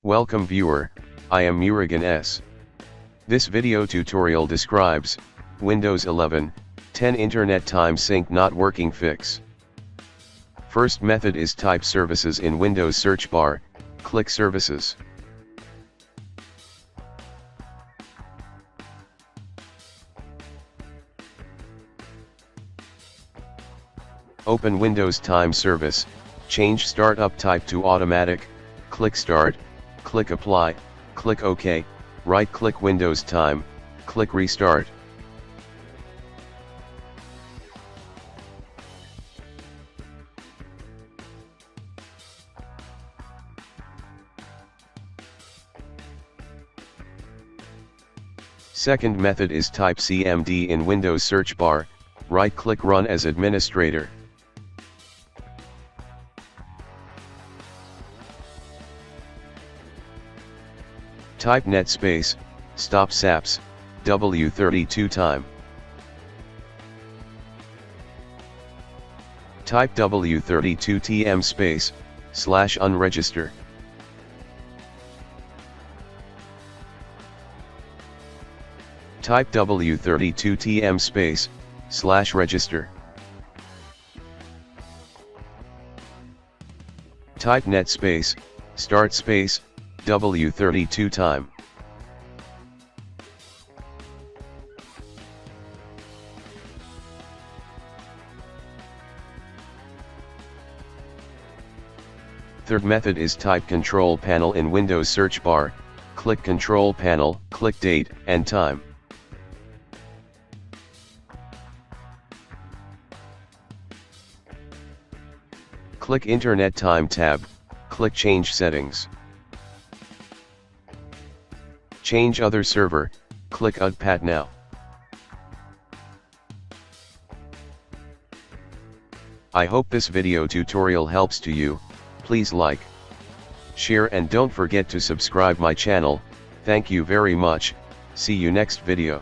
Welcome viewer, I am Murugan S. This video tutorial describes Windows 11, 10 Internet Time Sync not working fix. First method is type services in Windows search bar, click services. Open Windows Time Service, change startup type to automatic, click Start, click Apply, click OK, right-click Windows Time, click Restart. Second method is type CMD in Windows search bar, right-click Run as administrator. Type net space, stop saps, W32 time. Type W32 TM space, /unregister. Type W32 TM space, /register. Type net space, start space, W32 time. Third method is type control panel in Windows search bar, click control panel, click date and time. Click Internet Time tab, click Change Settings. Change other server, click UDPAT now. I hope this video tutorial helps to you. Please like, share and don't forget to subscribe my channel. Thank you very much. See you next video.